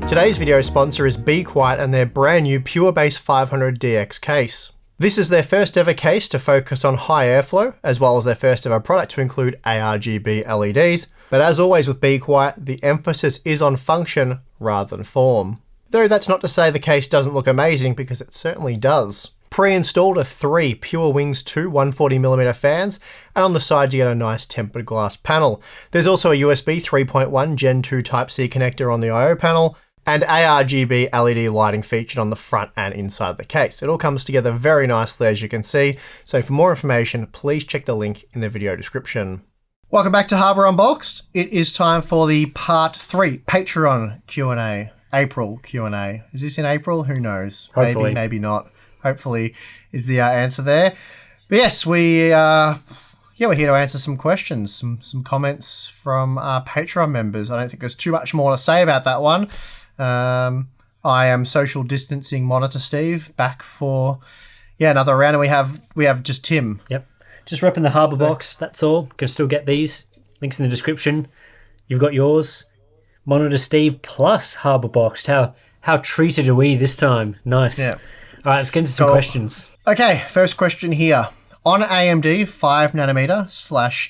Today's video sponsor is Be Quiet and their brand new Pure Base 500 DX case. This is their first ever case to focus on high airflow, as well as their first ever product to include ARGB LEDs. But as always with Be Quiet, the emphasis is on function rather than form. Though that's not to say the case doesn't look amazing, because it certainly does. Pre-installed are 3 Pure Wings 2 140mm fans, and on the side you get a nice tempered glass panel. There's also a USB 3.1 Gen 2 Type-C connector on the I/O panel, and ARGB LED lighting featured on the front and inside the case. It all comes together very nicely, as you can see, so for more information, please check the link in the video description. Welcome back to Hardware Unboxed. It is time for the part 3 Patreon Q&A. April Q&A. Is this in April? Who knows? Hopefully. Maybe not. Hopefully is the answer there. But yes, we're here to answer some questions, some comments from our Patreon members. I don't think there's too much more to say about that one. I am social distancing Monitor Steve, back for another round, and we have just Tim. Yep. Just repping the Harbour box, that's all. You can still get these. Links in the description. You've got yours. Monitor Steve plus Harbour Boxed. How treated are we this time? Nice. Yeah. All right, let's get into some questions. Okay, first question here. On AMD 5nm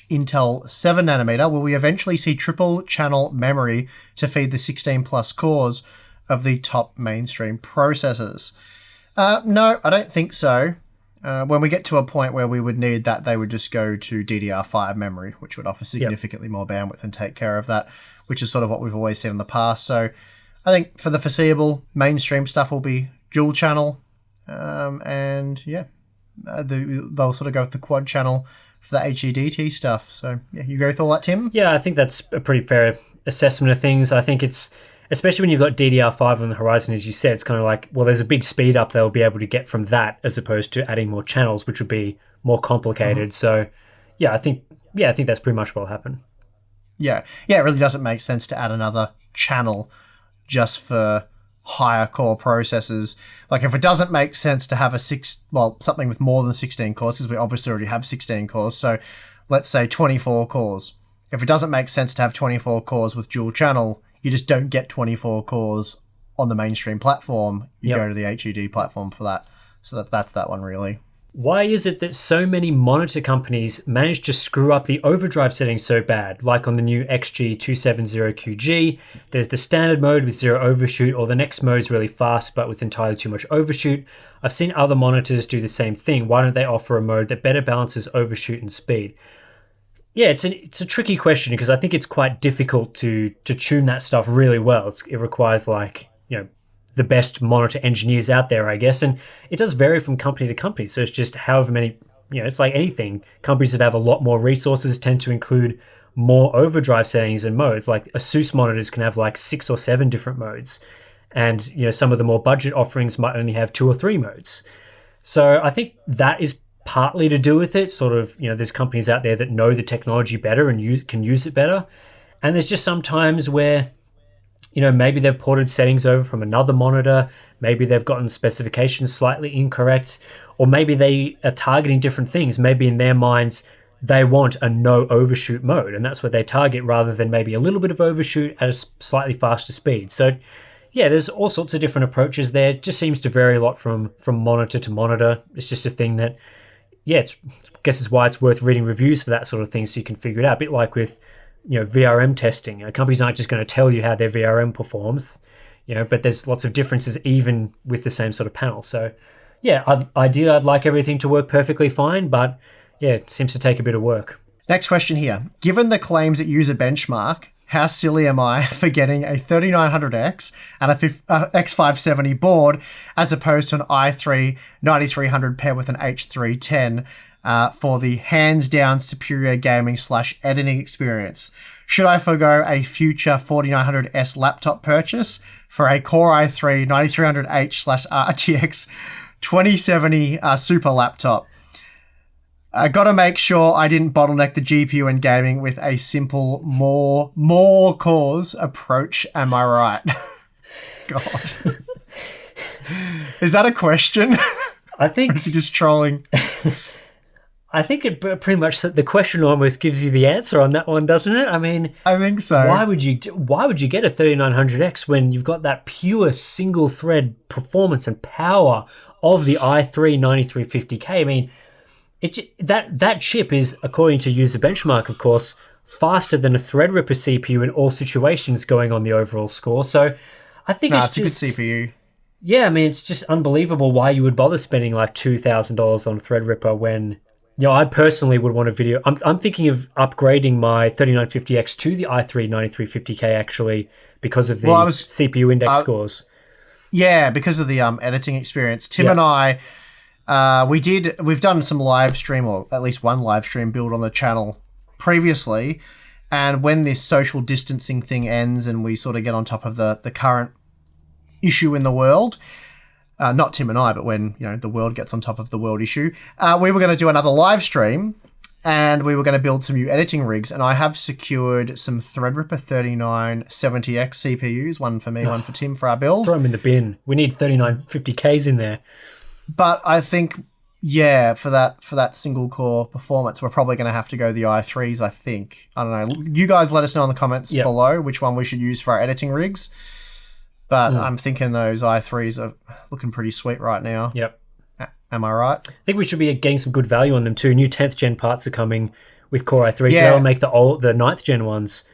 / Intel 7nm, will we eventually see triple channel memory to feed the 16 plus cores of the top mainstream processors? No, I don't think so. When we get to a point where we would need that, they would just go to DDR5 memory, which would offer significantly more bandwidth and take care of that, which is sort of what we've always seen in the past. So I think for the foreseeable, mainstream stuff will be dual channel, they'll sort of go with the quad channel for the HEDT stuff. So yeah, you go with all that, Tim? Yeah, I think that's a pretty fair assessment of things. I think it's, especially when you've got DDR5 on the horizon, as you said, it's kind of like, well, there's a big speed up they'll be able to get from that, as opposed to adding more channels, which would be more complicated. So I think that's pretty much what will happen. Yeah, it really doesn't make sense to add another channel just for higher core processors. Like, if it doesn't make sense to have something with more than 16 cores, because we obviously already have 16 cores, so let's say 24 cores. If it doesn't make sense to have 24 cores with dual channel, you just don't get 24 cores on the mainstream platform. You go to the HED platform for that. So that's that one, really. Why is it that so many monitor companies manage to screw up the overdrive settings so bad? Like on the new XG270QG, there's the standard mode with 0 overshoot, or the next mode's really fast but with entirely too much overshoot. I've seen other monitors do the same thing. Why don't they offer a mode that better balances overshoot and speed? Yeah, it's a tricky question, because I think it's quite difficult to tune that stuff really well. It requires the best monitor engineers out there, I guess, and it does vary from company to company. So it's just however many, it's like anything. Companies that have a lot more resources tend to include more overdrive settings and modes. Like ASUS monitors can have like 6 or 7 different modes, and some of the more budget offerings might only have 2 or 3 modes. So I think that is partly to do with it. Sort of, there's companies out there that know the technology better and can use it better, and there's just some times where maybe they've ported settings over from another monitor, maybe they've gotten specifications slightly incorrect, or maybe they are targeting different things. Maybe in their minds, they want a no overshoot mode, and that's what they target, rather than maybe a little bit of overshoot at a slightly faster speed. So yeah, there's all sorts of different approaches there. It just seems to vary a lot from monitor to monitor. It's just a thing that, I guess is why it's worth reading reviews for that sort of thing, so you can figure it out. A bit like with VRM testing. Companies aren't just going to tell you how their VRM performs, but there's lots of differences even with the same sort of panel. So yeah, ideally I'd like everything to work perfectly fine, but yeah, it seems to take a bit of work. Next question here. Given the claims at Userbenchmark, how silly am I for getting a 3900X and a X570 board as opposed to an i3 9300 paired with an H310 for the hands-down superior gaming / editing experience? Should I forgo a future 4900S laptop purchase for a Core i3 9300H / RTX 2070 super laptop? I got to make sure I didn't bottleneck the GPU and gaming with a simple more cores approach. Am I right? God. Is that a question? I think... Or is he just trolling? I think it pretty much the question almost gives you the answer on that one, doesn't it? I mean, I think so. Why would you get a 3900X when you've got that pure single thread performance and power of the i3 9350K? I mean, that chip is, according to Userbenchmark, of course, faster than a Threadripper CPU in all situations going on the overall score. So I think it's a good CPU. Yeah, I mean, it's just unbelievable why you would bother spending like $2,000 on Threadripper when, I personally would want a video. I'm thinking of upgrading my 3950X to the i3 9350K actually because of the CPU index scores. Yeah, because of the editing experience. Tim and I, we've done some live stream, or at least one live stream build on the channel previously, and when this social distancing thing ends and we sort of get on top of the current issue in the world, not Tim and I, but when the world gets on top of the world issue, we were going to do another live stream, and we were going to build some new editing rigs. And I have secured some Threadripper 3970X CPUs, one for me, one for Tim, for our build. Throw them in the bin. We need 3950Ks in there. But I think, for that single core performance, we're probably going to have to go the i3s. I think. I don't know. You guys let us know in the comments below which one we should use for our editing rigs. But I'm thinking those i3s are looking pretty sweet right now. Yep. Am I right? I think we should be getting some good value on them too. New 10th gen parts are coming with Core i3, so that'll make the 9th gen ones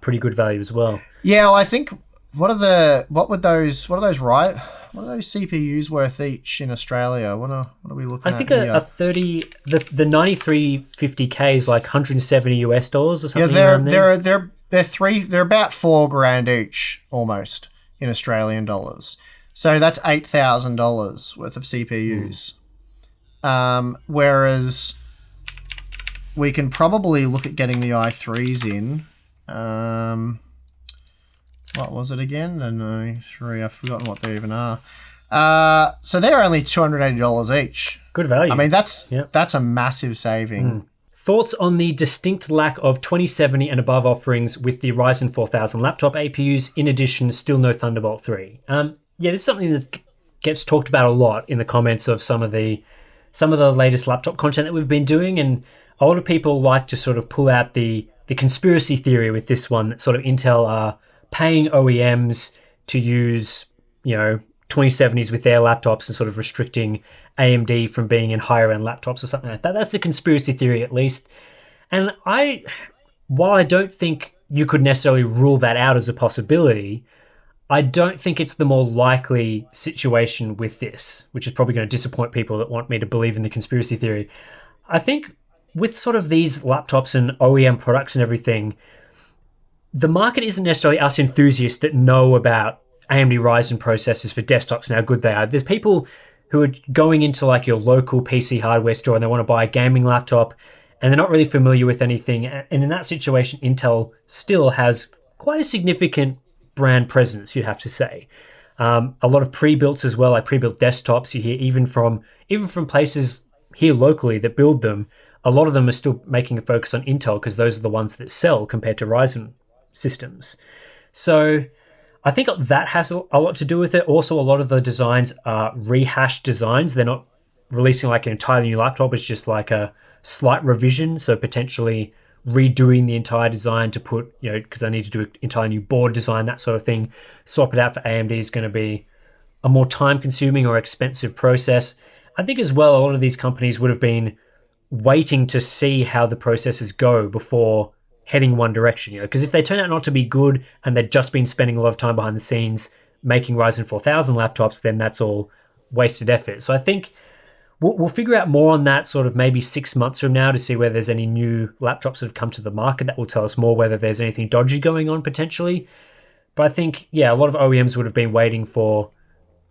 pretty good value as well. Yeah, well, I think what are those CPUs worth each in Australia? What are we looking at? I think a 30 the 9350K is like $170 or something. Yeah, they're about $4,000 each almost in Australian dollars. So that's $8,000 worth of CPUs. Whereas we can probably look at getting the i3s in. What was it again? The i3, I've forgotten what they even are. So they're only $280 each. Good value. I mean, that's a massive saving. Thoughts on the distinct lack of 2070 and above offerings with the Ryzen 4000 laptop APUs? In addition, still no Thunderbolt 3. This is something that gets talked about a lot in the comments of some of the latest laptop content that we've been doing, and a lot of people like to sort of pull out the conspiracy theory with this one that sort of Intel are paying OEMs to use 2070s with their laptops and sort of restricting AMD from being in higher end laptops or something like that. That's the conspiracy theory, at least. And while I don't think you could necessarily rule that out as a possibility, I don't think it's the more likely situation with this, which is probably going to disappoint people that want me to believe in the conspiracy theory. I think with sort of these laptops and OEM products and everything, the market isn't necessarily us enthusiasts that know about AMD Ryzen processors for desktops and how good they are. There's people who are going into like your local PC hardware store and they want to buy a gaming laptop and they're not really familiar with anything. And in that situation, Intel still has quite a significant brand presence, you'd have to say. A lot of pre-builts as well, like pre-built desktops. You hear even from places here locally that build them. A lot of them are still making a focus on Intel because those are the ones that sell compared to Ryzen systems. So I think that has a lot to do with it. Also, a lot of the designs are rehashed designs. They're not releasing like an entirely new laptop. It's just like a slight revision. So potentially redoing the entire design to put, because I need to do an entirely new board design, that sort of thing. Swap it out for AMD is going to be a more time-consuming or expensive process. I think as well, a lot of these companies would have been waiting to see how the processes go before heading one direction, because if they turn out not to be good and they've just been spending a lot of time behind the scenes making Ryzen 4000 laptops, then that's all wasted effort. So I think we'll figure out more on that sort of maybe 6 months from now to see whether there's any new laptops that have come to the market that will tell us more whether there's anything dodgy going on potentially. But I think, a lot of OEMs would have been waiting for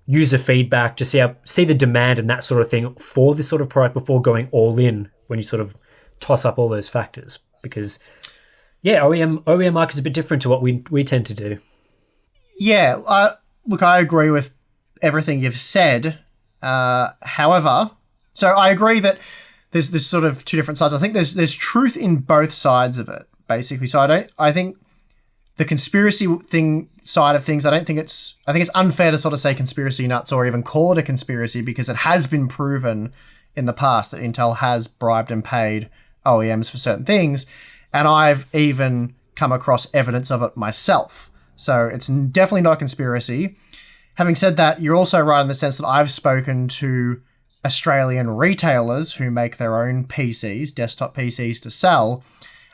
user feedback to see the demand and that sort of thing for this sort of product before going all in when you sort of toss up all those factors. Because OEM market is a bit different to what we tend to do. Yeah, look, I agree with everything you've said. However, so I agree that there's sort of two different sides. I think there's truth in both sides of it, basically. So I think the conspiracy side of things, I think it's unfair to sort of say conspiracy nuts or even call it a conspiracy because it has been proven in the past that Intel has bribed and paid OEMs for certain things, and I've even come across evidence of it myself. So it's definitely not a conspiracy. Having said that, you're also right in the sense that I've spoken to Australian retailers who make their own PCs, desktop PCs to sell,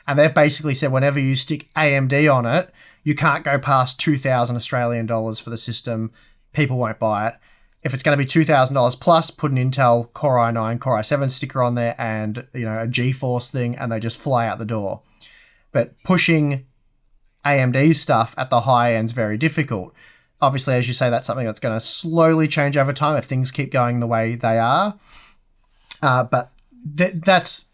and they've basically said whenever you stick AMD on it, you can't go past 2,000 Australian dollars for the system. People won't buy it. If it's going to be $2,000 plus, put an Intel Core i9, Core i7 sticker on there and, a GeForce thing, and they just fly out the door. But pushing AMD stuff at the high end is very difficult. Obviously, as you say, that's something that's going to slowly change over time if things keep going the way they are. But that's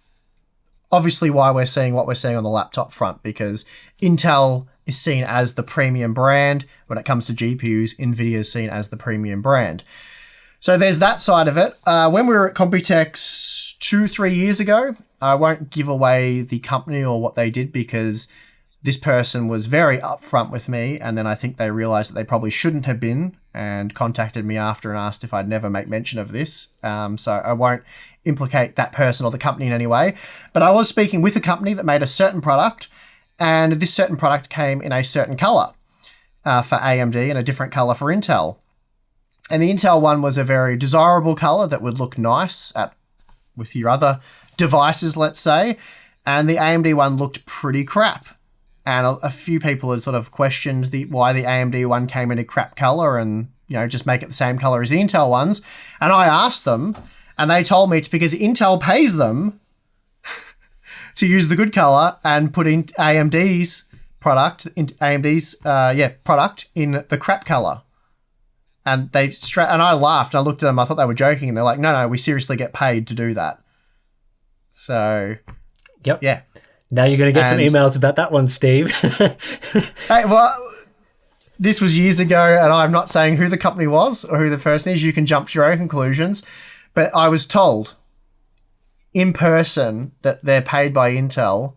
obviously why we're seeing what we're seeing on the laptop front, because Intel is seen as the premium brand. When it comes to GPUs, Nvidia is seen as the premium brand. So there's that side of it. When we were at Computex 2-3 years ago, I won't give away the company or what they did because this person was very upfront with me, and then I think they realized that they probably shouldn't have been and contacted me after and asked if I'd never make mention of this. So I won't implicate that person or the company in any way. But I was speaking with a company that made a certain product, and this certain product came in a certain color for AMD and a different color for Intel. And the Intel one was a very desirable color that would look nice with your other devices, let's say. And the AMD one looked pretty crap. And a few people had sort of questioned why the AMD one came in a crap color and, just make it the same color as the Intel ones. And I asked them, and they told me it's because Intel pays them to use the good color and put in AMD's product, product in the crap color. And and I laughed and I looked at them, I thought they were joking, and they're like, no, we seriously get paid to do that. So, yep. Yeah. Now you're going to get some emails about that one, Steve. Hey, well, this was years ago, and I'm not saying who the company was or who the person is. You can jump to your own conclusions. But I was told in person that they're paid by Intel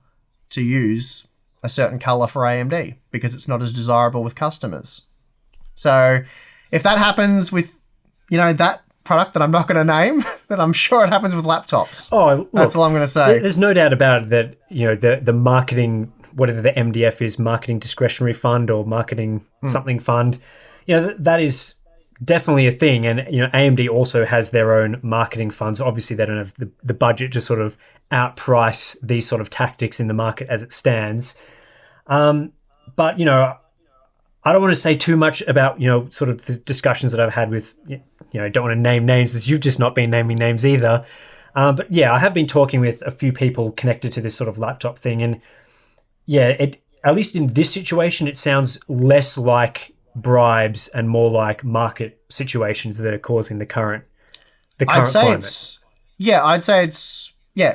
to use a certain color for AMD because it's not as desirable with customers. So if that happens with, that product that I'm not going to name, then I'm sure it happens with laptops. Oh, look, that's all I'm going to say. There's no doubt about it that, the marketing, whatever the MDF is, marketing discretionary fund or marketing something fund, that is definitely a thing. And, AMD also has their own marketing funds. Obviously, they don't have the budget to sort of outprice these sort of tactics in the market as it stands. But, I don't want to say too much about, sort of the discussions that I've had with, don't want to name names as you've just not been naming names either. But yeah, I have been talking with a few people connected to this sort of laptop thing. And yeah, at least in this situation, it sounds less like bribes and more like market situations that are causing the current climate. I'd say it's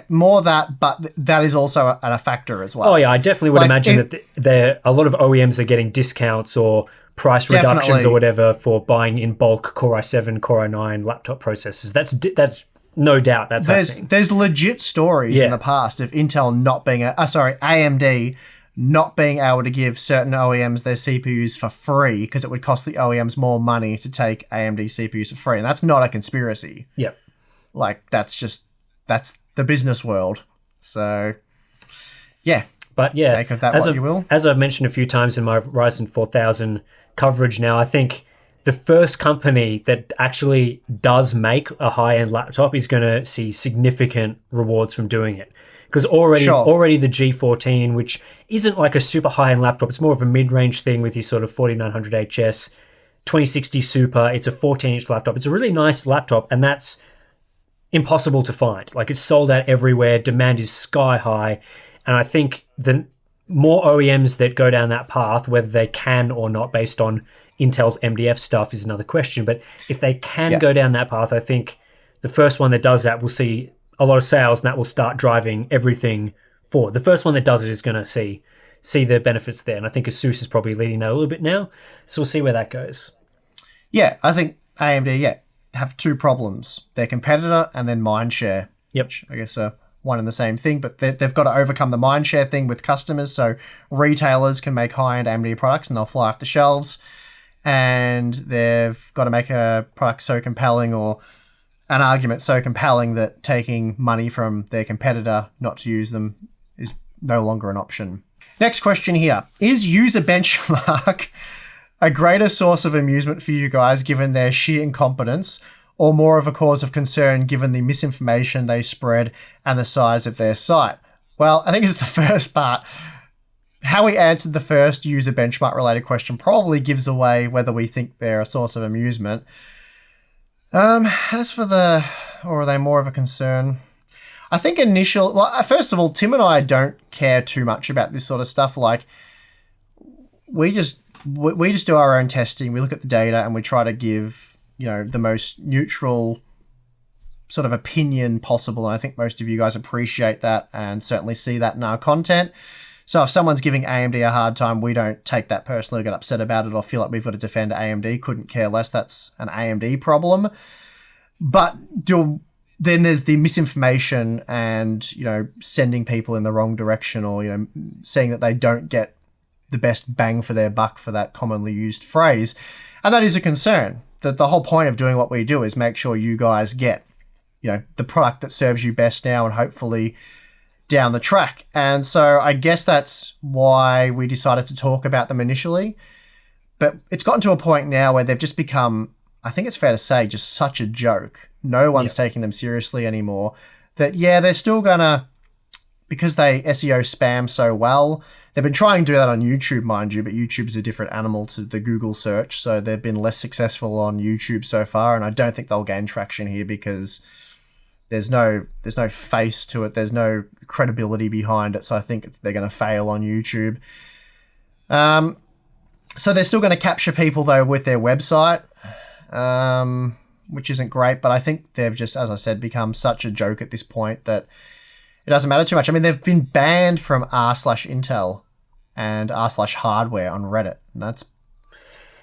more that, but that is also a factor as well. Oh yeah, I definitely would imagine that a lot of OEMs are getting discounts or price reductions or whatever for buying in bulk Core i7, Core i9 laptop processors. That's no doubt that's happening. There's legit stories in the past of Intel not being AMD not being able to give certain OEMs their CPUs for free because it would cost the OEMs more money to take AMD CPUs for free, and that's not a conspiracy. Yep. That's the business world. So, yeah. But yeah, make of that what you will. As I've mentioned a few times in my Ryzen 4000 coverage now, I think the first company that actually does make a high-end laptop is going to see significant rewards from doing it. Because already the G14, which isn't like a super high-end laptop, it's more of a mid-range thing with your sort of 4900HS, 2060 Super. It's a 14-inch laptop. It's a really nice laptop, and that's impossible to find. Like, it's sold out everywhere. Demand is sky high. And I think the more OEMs that go down that path, whether they can or not based on Intel's MDF stuff is another question. But if they can go down that path, I think the first one that does that will see a lot of sales, and that will start driving everything forward. The first one that does it is going to see the benefits there. And I think ASUS is probably leading that a little bit now. So we'll see where that goes. Yeah, I think AMD, have two problems. Their competitor and then mindshare. Yep. Which I guess are one and the same thing, but they've got to overcome the mindshare thing with customers, so retailers can make high-end AMD products and they'll fly off the shelves, and they've got to make a product so compelling or an argument so compelling that taking money from their competitor not to use them is no longer an option. Next question here. Is Userbenchmark a greater source of amusement for you guys given their sheer incompetence, or more of a cause of concern given the misinformation they spread and the size of their site? Well, I think it's the first part. How we answered the first Userbenchmark related question probably gives away whether we think they're a source of amusement. As for or are they more of a concern? I think first of all, Tim and I don't care too much about this sort of stuff. Like, we just do our own testing. We look at the data and we try to give, the most neutral sort of opinion possible. And I think most of you guys appreciate that and certainly see that in our content. So if someone's giving AMD a hard time, we don't take that personally or get upset about it or feel like we've got to defend AMD. Couldn't care less. That's an AMD problem. But then there's the misinformation and, sending people in the wrong direction or, saying that they don't get the best bang for their buck for that commonly used phrase. And that is a concern. That the whole point of doing what we do is make sure you guys get, the product that serves you best now and hopefully down the track. And so I guess that's why we decided to talk about them initially. But it's gotten to a point now where they've just become, I think it's fair to say, just such a joke. No one's taking them seriously anymore. That, they're still gonna, because they SEO spam so well, they've been trying to do that on YouTube, mind you, but YouTube's a different animal to the Google search, so they've been less successful on YouTube so far, and I don't think they'll gain traction here because there's no face to it, there's no credibility behind it, so I think they're going to fail on YouTube. So they're still going to capture people, though, with their website, which isn't great, but I think they've just, as I said, become such a joke at this point that it doesn't matter too much. I mean, they've been banned from r/Intel and r/hardware on Reddit, and that's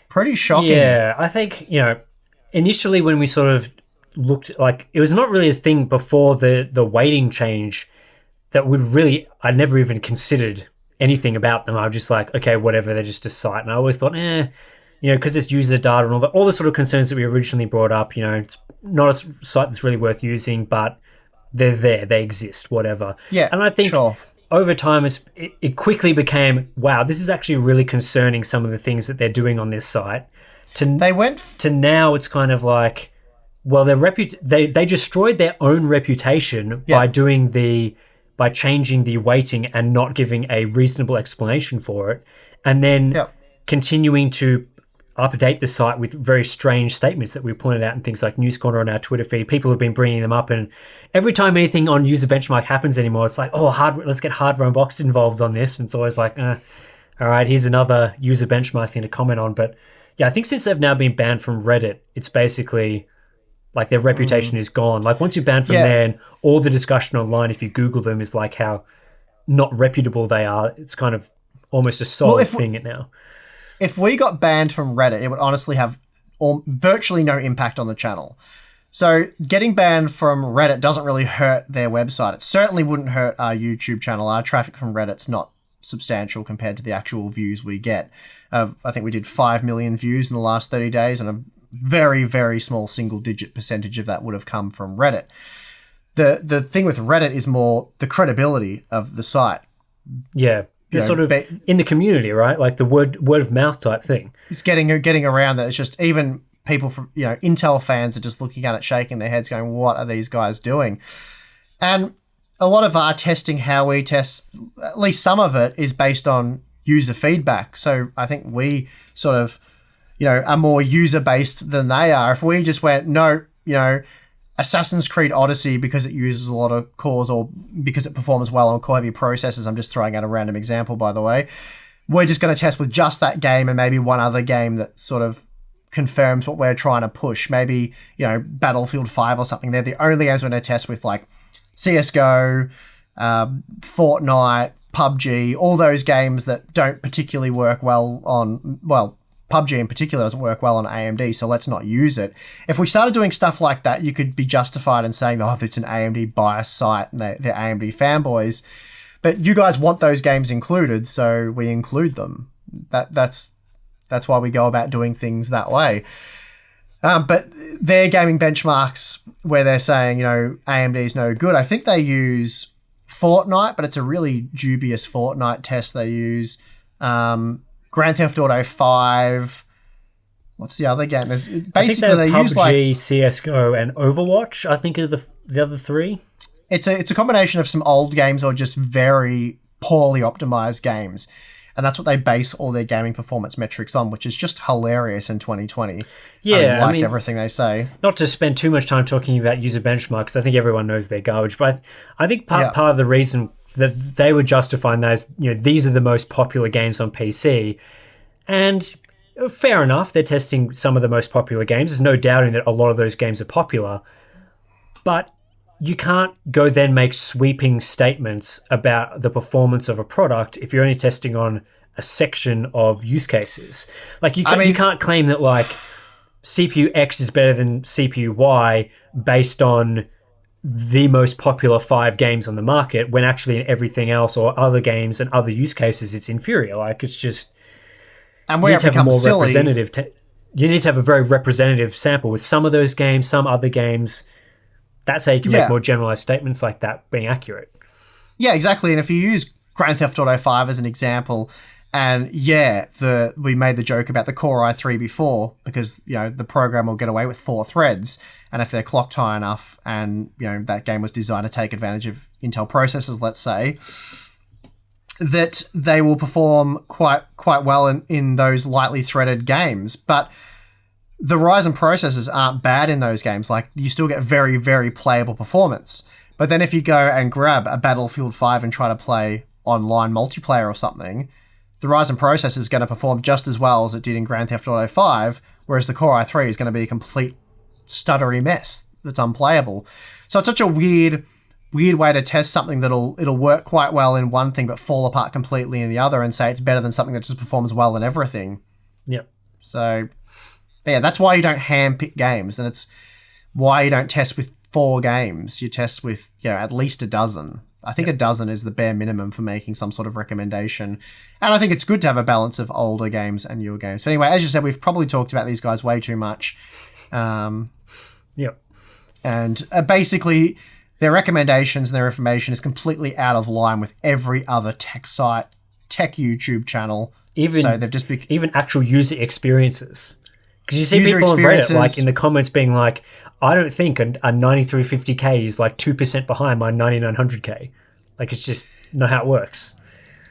pretty shocking. Yeah, I think, initially when we sort of looked, like, it was not really a thing before the weighting change that I never even considered anything about them. I was just like, okay, whatever, they're just a site. And I always thought, because it's user data and all the sort of concerns that we originally brought up, it's not a site that's really worth using, but they're there, they exist, whatever. Yeah, and I think sure. Over time, it quickly became, wow, this is actually really concerning, some of the things that they're doing on this site. To now, it's kind of like, well, they destroyed their own reputation by changing the weighting and not giving a reasonable explanation for it, and then continuing to update the site with very strange statements that we pointed out in things like News Corner on our Twitter feed. People have been bringing them up, and every time anything on Userbenchmark happens anymore, it's like, let's get Hardware Unboxed involved on this. And it's always like, all right, here's another Userbenchmark thing to comment on. But yeah, I think since they've now been banned from Reddit, it's basically like their reputation is gone. Like, once you're banned from there, and all the discussion online, if you Google them, is like how not reputable they are. It's kind of almost a solid thing now. If we got banned from Reddit, it would honestly have virtually no impact on the channel. So getting banned from Reddit doesn't really hurt their website. It certainly wouldn't hurt our YouTube channel. Our traffic from Reddit's not substantial compared to the actual views we get. I think we did 5 million views in the last 30 days, and a very, very small single-digit percentage of that would have come from Reddit. The thing with Reddit is more the credibility of the site. Yeah. They're sort of in the community, right? Like the word of mouth type thing. It's getting around that. It's just even people from, Intel fans are just looking at it, shaking their heads going, what are these guys doing? And a lot of our testing, how we test, at least some of it, is based on user feedback. So I think we sort of, are more user-based than they are. If we just went, no, Assassin's Creed Odyssey, because it uses a lot of cores or because it performs well on core-heavy processors, I'm just throwing out a random example, by the way, we're just going to test with just that game and maybe one other game that sort of confirms what we're trying to push. Maybe, Battlefield 5 or something. They're the only games we're going to test with, like CSGO, Fortnite, PUBG, all those games that don't particularly work well on, PUBG in particular doesn't work well on AMD, so let's not use it. If we started doing stuff like that, you could be justified in saying, it's an AMD biased site and they're AMD fanboys. But you guys want those games included, so we include them. That's why we go about doing things that way. But their gaming benchmarks where they're saying, AMD's no good, I think they use Fortnite, but it's a really dubious Fortnite test they use. Grand Theft Auto 5. What's the other game? There's basically they PUBG, use like CS:GO, and Overwatch. I think are the other three. It's a combination of some old games or just very poorly optimized games, and that's what they base all their gaming performance metrics on, which is just hilarious in 2020. Yeah, I mean, everything they say. Not to spend too much time talking about Userbenchmark, because I think everyone knows they're garbage. But I think part of the reason that they were justifying that is, these are the most popular games on PC, and fair enough, they're testing some of the most popular games. There's no doubting that a lot of those games are popular, but you can't go then make sweeping statements about the performance of a product if you're only testing on a section of use cases. Like you can't claim that like CPU X is better than CPU Y based on the most popular 5 games on the market, when actually in everything else or other games and other use cases it's inferior. Like it's just, and where it becomes silly, you need to have a very representative sample with some of those games, some other games. That's how you can make more generalized statements like that being accurate. Yeah, exactly. And if you use Grand Theft Auto 5 as an example, and we made the joke about the Core i3 before, because the program will get away with 4 threads, and if they're clocked high enough, and that game was designed to take advantage of Intel processors, let's say, that they will perform quite well in those lightly threaded games. But the Ryzen processors aren't bad in those games. Like, you still get very, very playable performance. But then if you go and grab a Battlefield 5 and try to play online multiplayer or something, the Ryzen processor is going to perform just as well as it did in Grand Theft Auto 5, whereas the Core i3 is going to be a complete stuttery mess that's unplayable. So it's such a weird way to test something it'll work quite well in one thing but fall apart completely in the other, and say it's better than something that just performs well in everything. Yep. So yeah, that's why you don't hand-pick games, and it's why you don't test with 4 games. You test with at least a dozen. I think a dozen is the bare minimum for making some sort of recommendation. And I think it's good to have a balance of older games and newer games. But anyway, as you said, we've probably talked about these guys way too much. Yep. And basically, their recommendations and their information is completely out of line with every other tech site, tech YouTube channel. So they've just even actual user experiences. Because you see people on Reddit, like, in the comments being like, I don't think a 9350K is like 2% behind my 9900K. Like, it's just not how it works.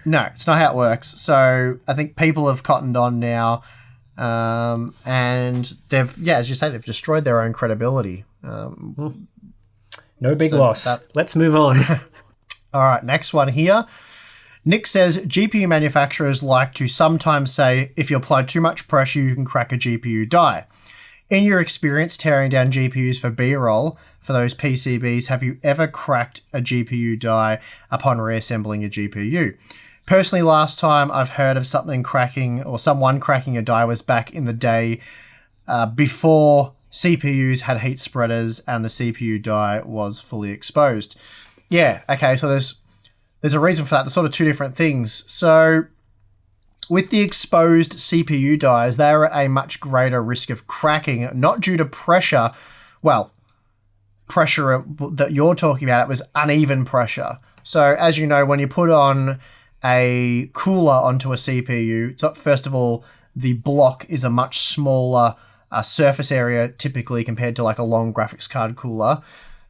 No, it's not how it works. So I think people have cottoned on now, and they've, as you say, they've destroyed their own credibility. No big loss. Let's move on. All right, next one here. Nick says, GPU manufacturers like to sometimes say if you apply too much pressure, you can crack a GPU die. In your experience tearing down GPUs for B-roll for those PCBs, have you ever cracked a GPU die upon reassembling a GPU? Personally, last time I've heard of someone cracking a die was back in the day before CPUs had heat spreaders and the CPU die was fully exposed. Yeah, okay, so there's a reason for that. There's sort of 2 different things. So with the exposed CPU dies, they are at a much greater risk of cracking, not due to pressure. Well, pressure that you're talking about, it was uneven pressure. So as you know, when you put on a cooler onto a CPU, first of all, the block is a much smaller surface area typically compared to like a long graphics card cooler.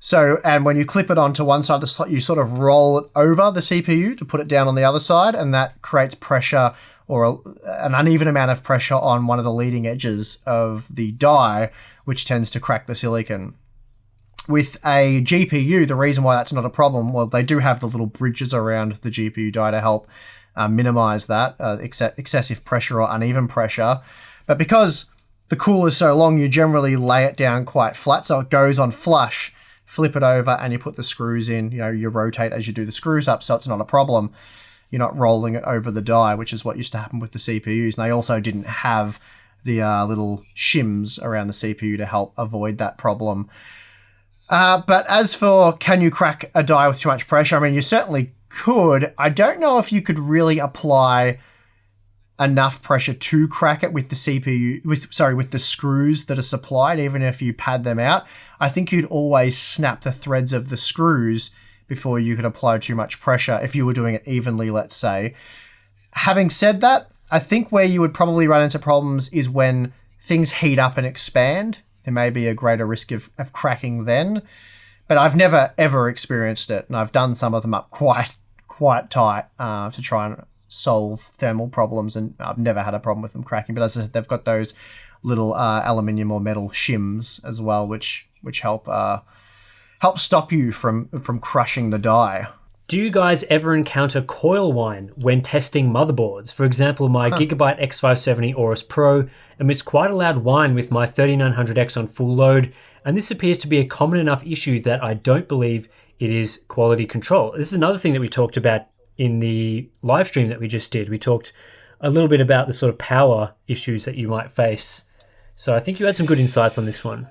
So, and when you clip it onto one side of the slot, you sort of roll it over the CPU to put it down on the other side, and that creates pressure or an uneven amount of pressure on one of the leading edges of the die, which tends to crack the silicon. With a GPU, the reason why that's not a problem, well, they do have the little bridges around the GPU die to help minimize that excessive pressure or uneven pressure. But because the cooler is so long, you generally lay it down quite flat, so it goes on flush. Flip it over and you put the screws in, you rotate as you do the screws up, so it's not a problem. You're not rolling it over the die, which is what used to happen with the CPUs. And they also didn't have the little shims around the CPU to help avoid that problem. But as for can you crack a die with too much pressure, I mean, you certainly could. I don't know if you could really apply enough pressure to crack it with the CPU, with the screws that are supplied, even if you pad them out. I think you'd always snap the threads of the screws before you could apply too much pressure if you were doing it evenly, let's say. Having said that, I think where you would probably run into problems is when things heat up and expand. There may be a greater risk of cracking then. But I've never, ever experienced it, and I've done some of them up quite tight to try and solve thermal problems, and I've never had a problem with them cracking. But as I said, they've got those little aluminium or metal shims as well, which help stop you from crushing the die. Do you guys ever encounter coil whine when testing motherboards? For example, my Gigabyte X570 Aorus Pro emits quite a loud whine with my 3900X on full load, and this appears to be a common enough issue that I don't believe it is quality control. This is another thing that we talked about in the live stream that we just did. We talked a little bit about the sort of power issues that you might face. So I think you had some good insights on this one.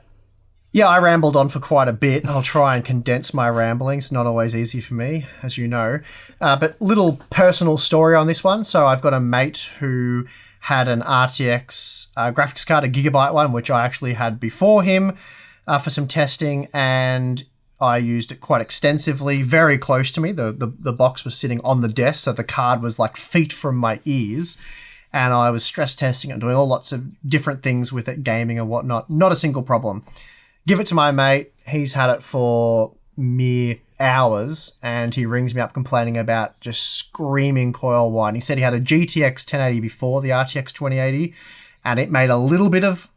Yeah, I rambled on for quite a bit. I'll try and condense my ramblings. Not always easy for me, as you know. But little personal story on this one. So I've got a mate who had an RTX graphics card, a Gigabyte one, which I actually had before him for some testing, and I used it quite extensively, very close to me. The box was sitting on the desk, so the card was like feet from my ears. And I was stress testing and doing all lots of different things with it, gaming and whatnot. Not a single problem. Give it to my mate. He's had it for mere hours, and he rings me up complaining about just screaming coil whine. He said he had a GTX 1080 before the RTX 2080, and it made a little bit of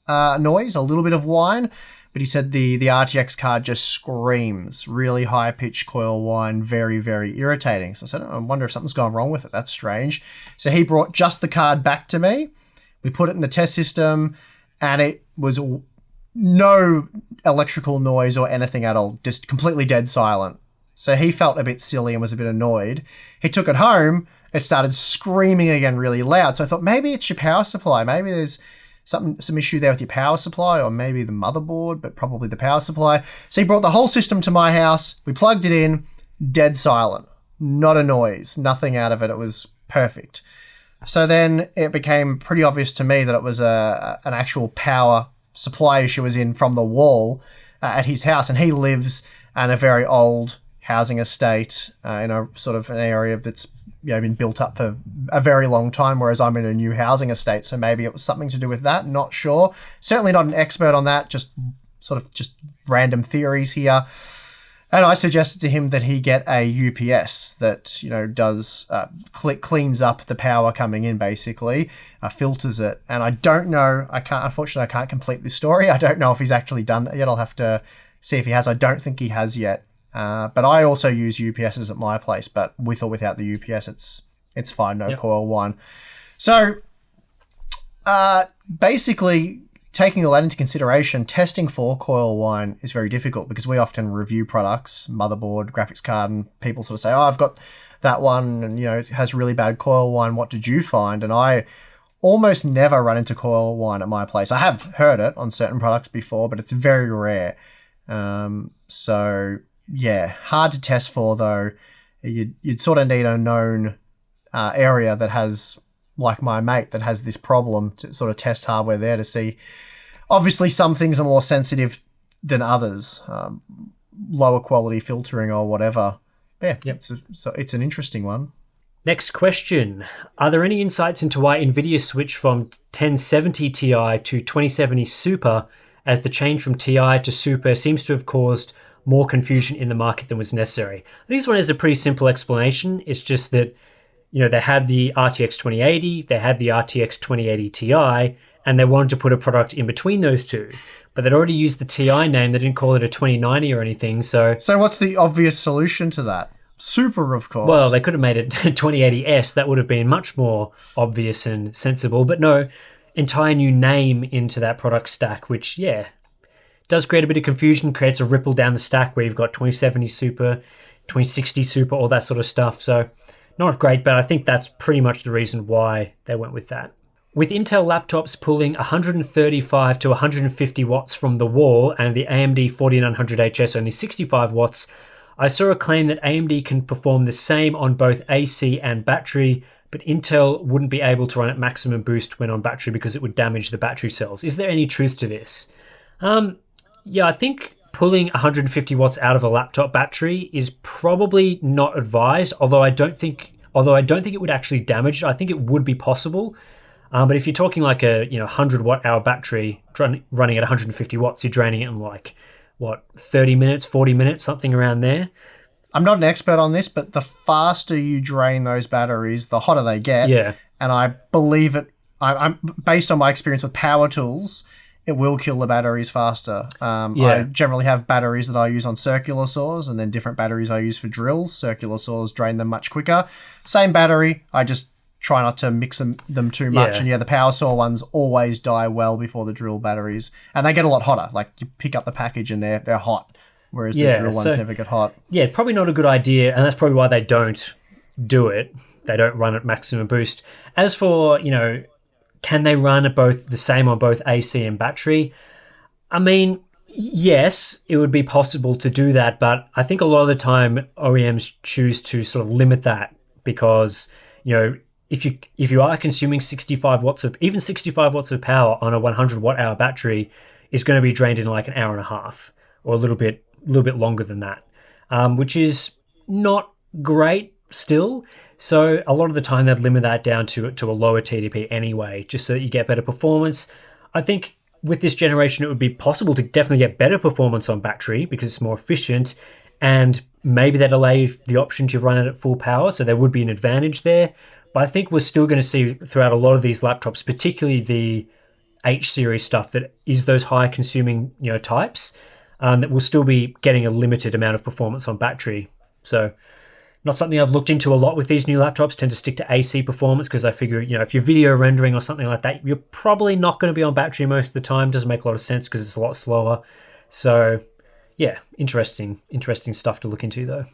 noise, a little bit of whine, but he said the RTX card just screams, really high-pitched coil whine, very, very irritating. So I said, I wonder if something's gone wrong with it. That's strange. So he brought just the card back to me. We put it in the test system, and it was no electrical noise or anything at all, just completely dead silent. So he felt a bit silly and was a bit annoyed. He took it home, it started screaming again really loud. So I thought maybe it's your power supply. Maybe there's some issue there with your power supply, or maybe the motherboard, but probably the power supply. So he brought the whole system to my house. We plugged it in, dead silent, not a noise, nothing out of it. It was perfect. So then it became pretty obvious to me that it was an actual power supply issue was in from the wall at his house, and he lives in a very old housing estate in a sort of an area that's been built up for a very long time, whereas I'm in a new housing estate, so maybe it was something to do with that. Not sure. Certainly not an expert on that. Just random theories here. And I suggested to him that he get a UPS that does cleans up the power coming in, basically filters it. And I don't know. Unfortunately, I can't complete this story. I don't know if he's actually done that yet. I'll have to see if he has. I don't think he has yet. But I also use UPSs at my place, but with or without the UPS, it's fine. No coil whine. So basically, taking all that into consideration, testing for coil whine is very difficult because we often review products, motherboard, graphics card, and people sort of say, oh, I've got that one and it has really bad coil whine. What did you find? And I almost never run into coil whine at my place. I have heard it on certain products before, but it's very rare. So yeah, hard to test for though. You'd sort of need a known area that has, like my mate, that has this problem to sort of test hardware there to see. Obviously, some things are more sensitive than others, lower quality filtering or whatever. Yeah, it's an interesting one. Next question. Are there any insights into why Nvidia switched from 1070 Ti to 2070 Super, as the change from Ti to Super seems to have caused more confusion in the market than was necessary? I think this one has a pretty simple explanation. It's just that they had the RTX 2080, they had the RTX 2080 Ti, and they wanted to put a product in between those two. But they'd already used the Ti name, they didn't call it a 2090 or anything, so what's the obvious solution to that? Super, of course. Well, they could have made it 2080S. That would have been much more obvious and sensible. But no, entire new name into that product stack, which, does create a bit of confusion, creates a ripple down the stack where you've got 2070 Super, 2060 Super, all that sort of stuff. So not great, but I think that's pretty much the reason why they went with that. With Intel laptops pulling 135 to 150 watts from the wall and the AMD 4900HS only 65 watts, I saw a claim that AMD can perform the same on both AC and battery, but Intel wouldn't be able to run at maximum boost when on battery because it would damage the battery cells. Is there any truth to this? Yeah, I think pulling 150 watts out of a laptop battery is probably not advised, although I don't think it would actually damage it. I think it would be possible. But if you're talking like a 100 watt hour battery running at 150 watts, you're draining it in like, 30 minutes, 40 minutes, something around there. I'm not an expert on this, but the faster you drain those batteries, the hotter they get. Yeah. And I believe it, I'm based on my experience with power tools, it will kill the batteries faster. I generally have batteries that I use on circular saws and then different batteries I use for drills. Circular saws drain them much quicker. Same battery, I just try not to mix them too much. And the power saw ones always die well before the drill batteries. And they get a lot hotter. Like you pick up the package and they're hot, whereas the drill ones never get hot. Yeah, probably not a good idea. And that's probably why they don't do it. They don't run at maximum boost. As for, can they run at both the same on both AC and battery? I mean, yes, it would be possible to do that. But I think a lot of the time OEMs choose to sort of limit that because, if you are consuming 65 watts of power on a 100 watt hour battery, is going to be drained in like an hour and a half or a little bit longer than that, which is not great still. So a lot of the time they'd limit that down to a lower TDP anyway, just so that you get better performance. I think with this generation, it would be possible to definitely get better performance on battery because it's more efficient, and maybe they'd allow you the option to run it at full power. So there would be an advantage there. But I think we're still going to see throughout a lot of these laptops, particularly the H series stuff that is those high consuming types, that will still be getting a limited amount of performance on battery. So not something I've looked into a lot with these new laptops. Tend to stick to AC performance because I figure if you're video rendering or something like that, you're probably not going to be on battery most of the time. Doesn't make a lot of sense because it's a lot slower. So yeah, interesting stuff to look into though.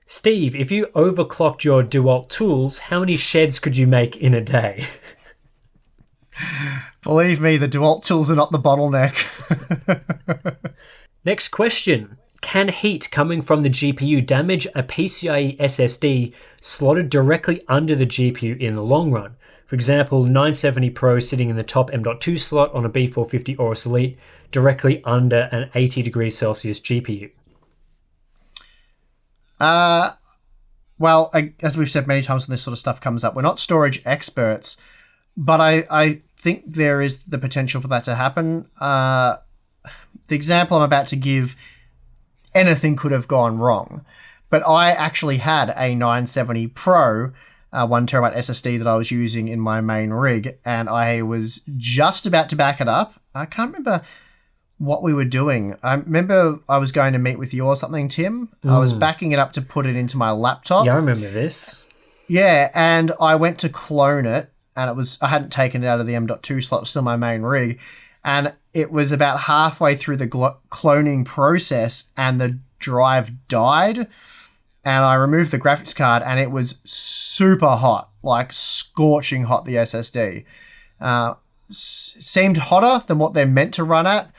Steve, if you overclocked your DeWalt tools, how many sheds could you make in a day? Believe me, the DeWalt tools are not the bottleneck. Next question. Can heat coming from the GPU damage a PCIe SSD slotted directly under the GPU in the long run? For example, 970 Pro sitting in the top M.2 slot on a B450 Aorus Elite directly under an 80 degrees Celsius GPU. Well, as we've said many times when this sort of stuff comes up, we're not storage experts, but I think there is the potential for that to happen. The example I'm about to give, anything could have gone wrong, but I actually had a 970 Pro 1TB SSD that I was using in my main rig, and I was just about to back it up. I can't remember what we were doing. I remember I was going to meet with you or something, Tim. I was backing it up to put it into my laptop. Yeah, I remember this. Yeah, and I went to clone it, and I hadn't taken it out of the M.2 slot, it was still my main rig, and it was about halfway through the cloning process, and the drive died, and I removed the graphics card, and it was super hot, like scorching hot, the SSD. Seemed hotter than what they're meant to run at.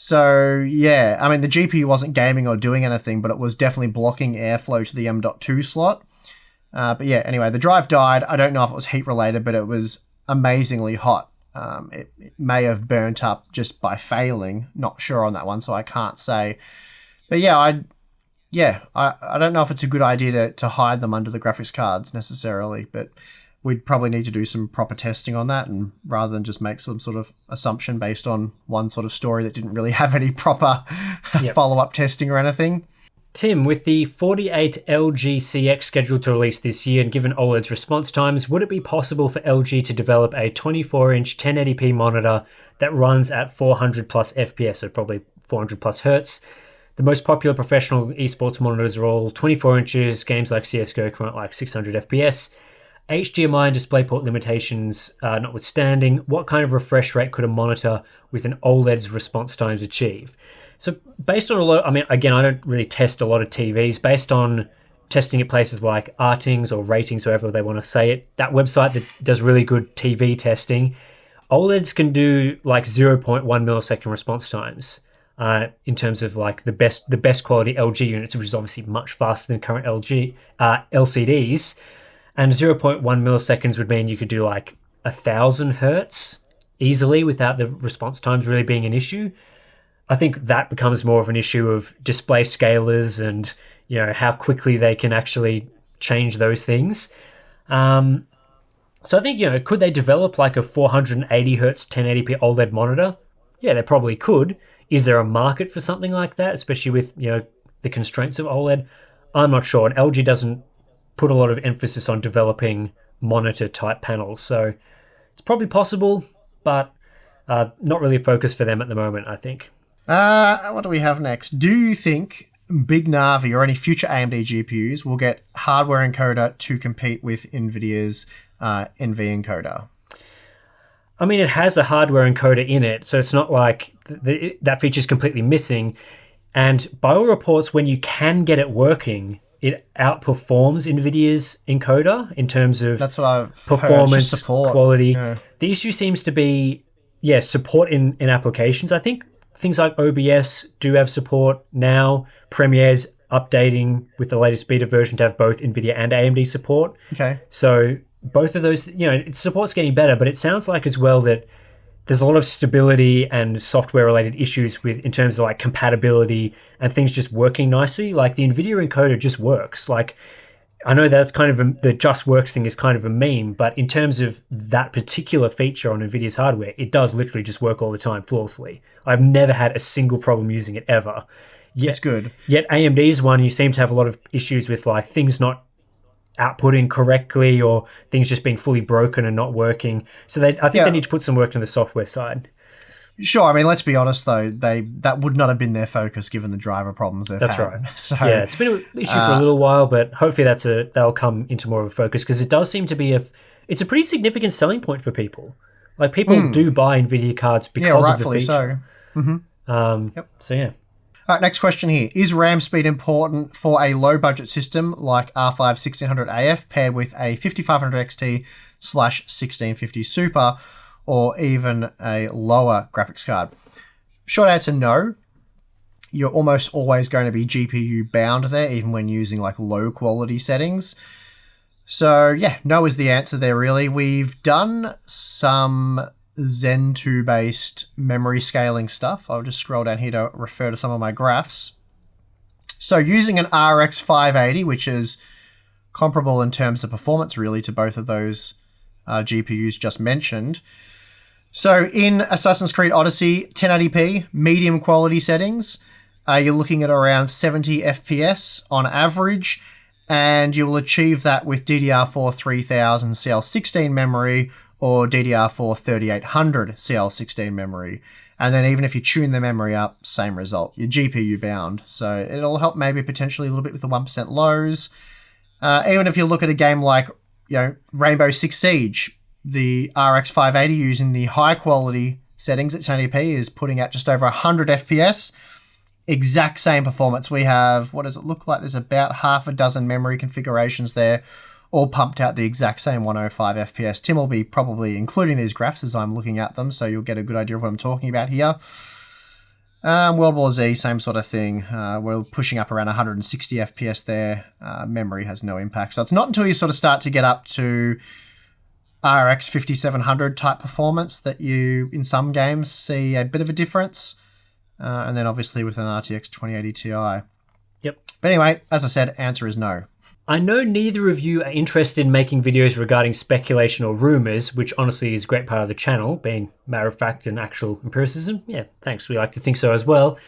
So, yeah, I mean, the GPU wasn't gaming or doing anything, but it was definitely blocking airflow to the M.2 slot. But yeah, anyway, the drive died. I don't know if it was heat related, but it was amazingly hot. It may have burnt up just by failing. Not sure on that one, so I can't say. But yeah, I don't know if it's a good idea to hide them under the graphics cards necessarily, but we'd probably need to do some proper testing on that, and rather than just make some sort of assumption based on one sort of story that didn't really have any proper follow-up testing or anything. Tim, with the 48 LG CX scheduled to release this year and given OLED's response times, would it be possible for LG to develop a 24-inch 1080p monitor that runs at 400 plus FPS, so probably 400 plus hertz? The most popular professional esports monitors are all 24 inches. Games like CSGO can run at like 600 FPS. HDMI and DisplayPort limitations notwithstanding, what kind of refresh rate could a monitor with an OLED's response times achieve? So based on a lot, I don't really test a lot of TVs. Based on testing at places like Artings or Ratings, however they want to say it, that website that does really good TV testing, OLEDs can do like 0.1 millisecond response times in terms of like the best quality LG units, which is obviously much faster than current LCDs. And 0.1 milliseconds would mean you could do like 1,000 hertz easily without the response times really being an issue. I think that becomes more of an issue of display scalers and, how quickly they can actually change those things. So I think, could they develop like a 480 hertz 1080p OLED monitor? Yeah, they probably could. Is there a market for something like that, especially with, the constraints of OLED? I'm not sure. And LG doesn't put a lot of emphasis on developing monitor type panels. So it's probably possible, but not really a focus for them at the moment, I think. What do we have next? Do you think Big Navi or any future AMD GPUs will get hardware encoder to compete with Nvidia's NV encoder? I mean, it has a hardware encoder in it, so it's not like that feature is completely missing. And by all reports, when you can get it working, it outperforms Nvidia's encoder in terms of that's what I've performance, heard, support, quality. Yeah. The issue seems to be, support in applications. I think things like OBS do have support now. Premiere's updating with the latest beta version to have both Nvidia and AMD support. Okay. So both of those, support's getting better, but it sounds like as well that there's a lot of stability and software related issues in terms of like compatibility and things just working nicely. Like the Nvidia encoder just works. Like I know that's kind of the just works thing is kind of a meme, but in terms of that particular feature on Nvidia's hardware, it does literally just work all the time flawlessly. I've never had a single problem using it ever. It's good. Yet AMD's one, you seem to have a lot of issues with like things not outputting correctly or things just being fully broken and not working. So I think they need to put some work on the software side. Sure. I mean, let's be honest though, that would not have been their focus given the driver problems they've had. That's right. So, it's been an issue for a little while, but hopefully that'll come into more of a focus because it does seem to be it's a pretty significant selling point for people. Like people do buy NVIDIA cards because of the feature. So. Mm-hmm. So yeah. All right, next question here. Is RAM speed important for a low-budget system like R5 1600AF paired with a 5500 XT/1650 Super or even a lower graphics card? Short answer, no. You're almost always going to be GPU bound there, even when using like low-quality settings. So yeah, no is the answer there, really. We've done some Zen 2 based memory scaling stuff. I'll just scroll down here to refer to some of my graphs. So using an RX 580, which is comparable in terms of performance really to both of those GPUs just mentioned. So in Assassin's Creed Odyssey 1080p medium quality settings, you're looking at around 70 FPS on average, and you will achieve that with DDR4 3000 CL16 memory or DDR4 3800 CL16 memory. And then even if you tune the memory up, same result. You're GPU bound. So it'll help maybe potentially a little bit with the 1% lows. Even if you look at a game like Rainbow Six Siege, the RX 580 using the high quality settings at 1080p is putting out just over 100 FPS. Exact same performance. We have, what does it look like? There's about half a dozen memory configurations there, all pumped out the exact same 105 FPS. Tim will be probably including these graphs as I'm looking at them, so you'll get a good idea of what I'm talking about here. World War Z, same sort of thing. We're pushing up around 160 FPS there. Memory has no impact. So it's not until you sort of start to get up to RX 5700 type performance that you, in some games, see a bit of a difference. And then obviously with an RTX 2080 Ti. Yep. But anyway, as I said, answer is no. I know neither of you are interested in making videos regarding speculation or rumors, which honestly is a great part of the channel, being matter of fact and actual empiricism. Yeah, thanks. We like to think so as well.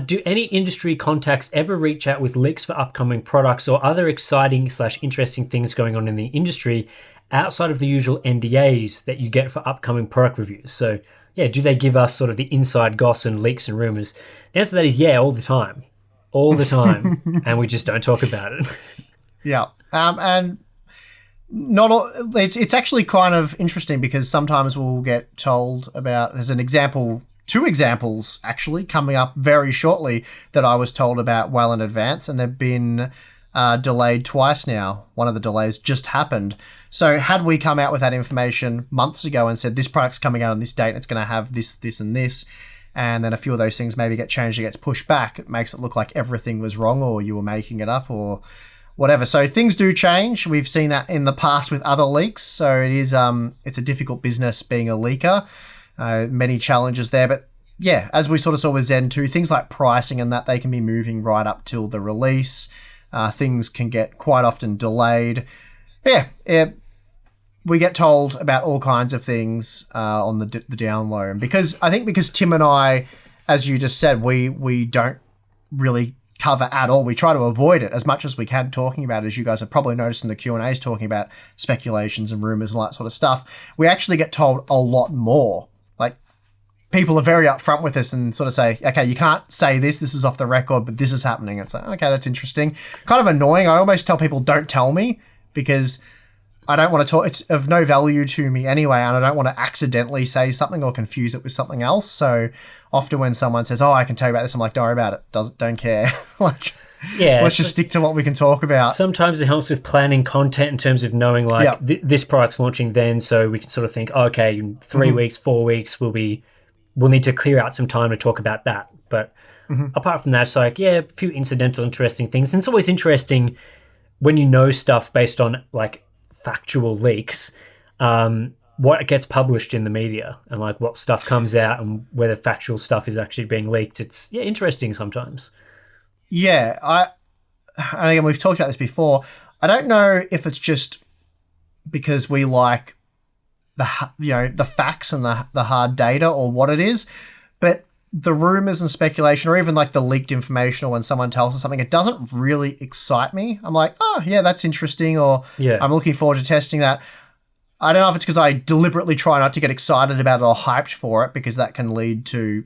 Do any industry contacts ever reach out with leaks for upcoming products or other exciting/interesting things going on in the industry outside of the usual NDAs that you get for upcoming product reviews? So yeah, do they give us sort of the inside goss and leaks and rumors? The answer to that is yeah, all the time. All the time. And we just don't talk about it. Yeah. And not all, it's actually kind of interesting because sometimes we'll get told about, there's an example, two examples actually coming up very shortly that I was told about well in advance, and they've been delayed twice now. One of the delays just happened. So had we come out with that information months ago and said this product's coming out on this date and it's going to have this, this, and this, and then a few of those things maybe get changed, it gets pushed back, it makes it look like everything was wrong or you were making it up or whatever. So things do change. We've seen that in the past with other leaks. So it is it's a difficult business being a leaker. Many challenges there, but yeah, as we sort of saw with Zen 2, things like pricing and that, they can be moving right up till the release. Things can get quite often delayed. We get told about all kinds of things on the down low. And because Tim and I, as you just said, we don't really cover at all. We try to avoid it as much as we can talking about it, as you guys have probably noticed in the Q&As, talking about speculations and rumors and all that sort of stuff. We actually get told a lot more. Like, people are very upfront with us and sort of say, okay, you can't say this is off the record, but this is happening. It's like, okay, that's interesting. Kind of annoying. I almost tell people, don't tell me, because I don't want to talk. It's of no value to me anyway, and I don't want to accidentally say something or confuse it with something else. So often when someone says, oh, I can tell you about this, I'm like, don't worry about it. Don't care. Like, yeah, let's just stick to what we can talk about. Sometimes it helps with planning content in terms of knowing, like, this product's launching then, so we can sort of think, okay, in 3 weeks, 4 weeks, we'll need to clear out some time to talk about that. But apart from that, it's like, yeah, a few incidental, interesting things. And it's always interesting when you know stuff based on, like, factual leaks, what gets published in the media and, like, what stuff comes out and whether factual stuff is actually being leaked. It's, interesting sometimes. Yeah, and again, we've talked about this before. I don't know if it's just because we like the facts and the hard data, or what it is, but the rumors and speculation, or even like the leaked information, or when someone tells us something, it doesn't really excite me. I'm like, oh yeah, that's interesting, or I'm looking forward to testing that. I don't know if it's because I deliberately try not to get excited about it or hyped for it, because that can lead to,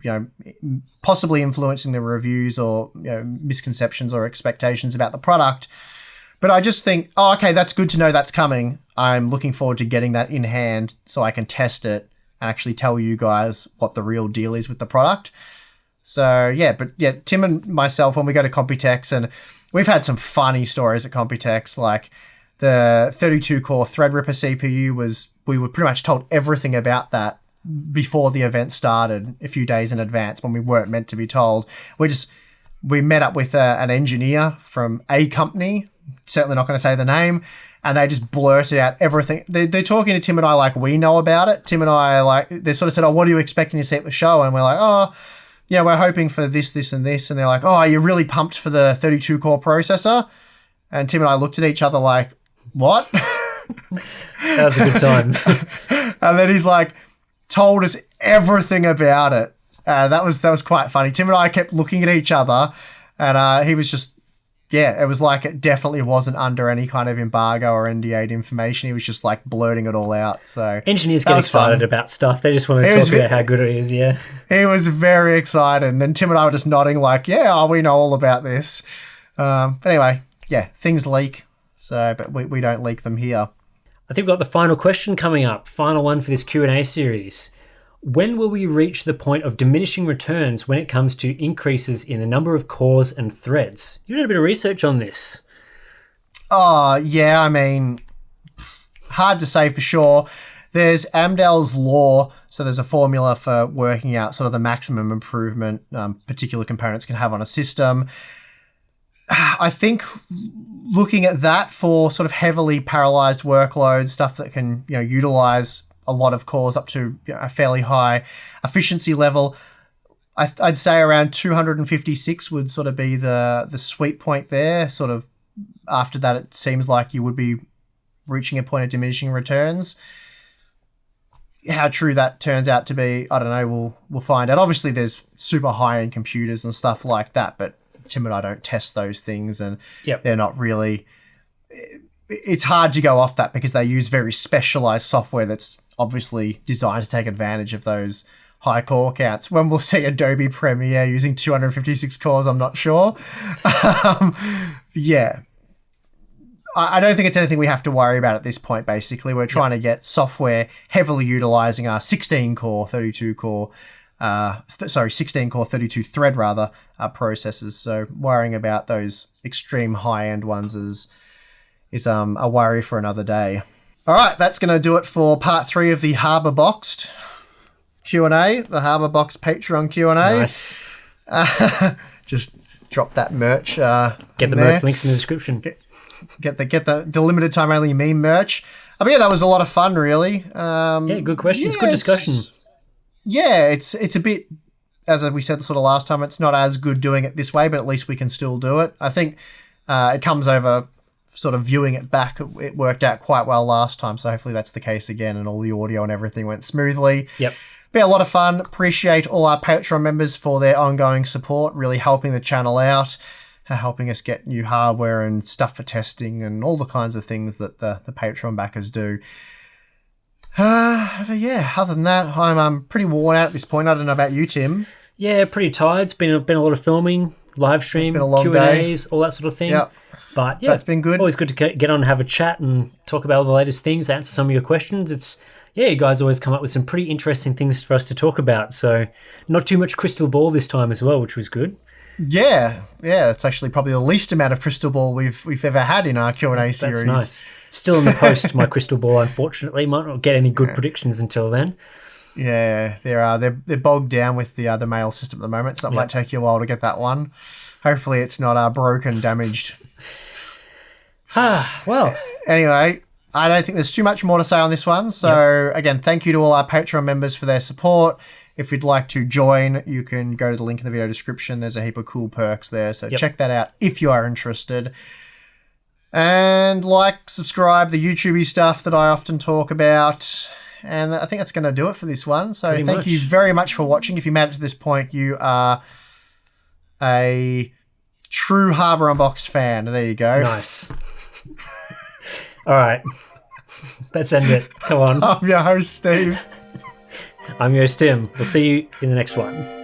possibly influencing the reviews, or, misconceptions or expectations about the product. But I just think, oh, okay, that's good to know that's coming. I'm looking forward to getting that in hand so I can test it and actually tell you guys what the real deal is with the product. So, Tim and myself, when we go to Computex, and we've had some funny stories at Computex, like the 32-core Threadripper CPU we were pretty much told everything about that before the event started, a few days in advance, when we weren't meant to be told. We met up with an engineer from a company, certainly not going to say the name, and they just blurted out everything. They're talking to Tim and I like we know about it. Tim and I, they sort of said, oh, what are you expecting to see at the show? And we're like, oh, yeah, we're hoping for this, this, and this. And they're like, oh, are you really pumped for the 32-core processor? And Tim and I looked at each other like, what? That was a good time. And then he's like, told us everything about it. That was quite funny. Tim and I kept looking at each other, and he was just, it was like it definitely wasn't under any kind of embargo or NDA information. He was just like blurting it all out. So engineers get excited about stuff. They just want to talk about how good it is. Yeah, he was very excited. And then Tim and I were just nodding like, we know all about this. But anyway, things leak. So, but we don't leak them here. I think we've got the final question coming up. Final one for this Q&A series. When will we reach the point of diminishing returns when it comes to increases in the number of cores and threads? You did a bit of research on this. Oh, yeah, I mean, hard to say for sure. There's Amdahl's law, so there's a formula for working out sort of the maximum improvement particular components can have on a system. I think looking at that for sort of heavily parallelized workloads, stuff that can, utilize a lot of cores up to a fairly high efficiency level, I'd say around 256 would sort of be the sweet point there. Sort of after that, it seems like you would be reaching a point of diminishing returns. How true that turns out to be, I don't know. We'll find out. Obviously, there's super high-end computers and stuff like that, but Tim and I don't test those things, and they're not really... It's hard to go off that because they use very specialized software that's obviously designed to take advantage of those high core counts. When we'll see Adobe Premiere using 256 cores, I'm not sure. I don't think it's anything we have to worry about at this point, basically. We're trying to get software heavily utilizing our 16-core, 32-core, 16-core, 32-thread, rather, processors. So worrying about those extreme high-end ones is a worry for another day. All right, that's going to do it for part 3 of the Harbour Boxed Q&A, the Harbour Box Patreon Q&A. Nice. Just drop that merch. Get the merch links in the description. Get the limited time only meme merch. But yeah, that was a lot of fun, really. Yeah, good questions, good discussion. It's a bit, as we said sort of last time, it's not as good doing it this way, but at least we can still do it. I think it comes over sort of viewing it back. It worked out quite well last time, so hopefully that's the case again and all the audio and everything went smoothly. Yep. But yeah, a lot of fun. Appreciate all our Patreon members for their ongoing support, really helping the channel out, helping us get new hardware and stuff for testing and all the kinds of things that the Patreon backers do. But yeah, other than that, I'm pretty worn out at this point. I don't know about you, Tim. Yeah, pretty tired. It's been a lot of filming, live stream, It's been a long Q&As, all that sort of thing. Yep. But yeah, it's been good. Always good to get on and have a chat and talk about all the latest things, answer some of your questions. You guys always come up with some pretty interesting things for us to talk about. So not too much crystal ball this time as well, which was good. Yeah, it's actually probably the least amount of crystal ball we've ever had in our Q&A series. That's nice. Still in the post, my crystal ball, unfortunately. Might not get any good predictions until then. Yeah, they're bogged down with the mail system at the moment, so it might take you a while to get that one. Hopefully it's not broken, damaged. Well. Anyway, I don't think there's too much more to say on this one. So again, thank you to all our Patreon members for their support. If you'd like to join, you can go to the link in the video description. There's a heap of cool perks there. So check that out if you are interested. And subscribe, the YouTube stuff that I often talk about. And I think that's going to do it for this one. So thank you very much for watching. If you made it to this point, you are a true Harbour Unboxed fan. There you go. Nice. All right. Let's end it. Come on. I'm your host, Steve. I'm your host, Tim. We'll see you in the next one.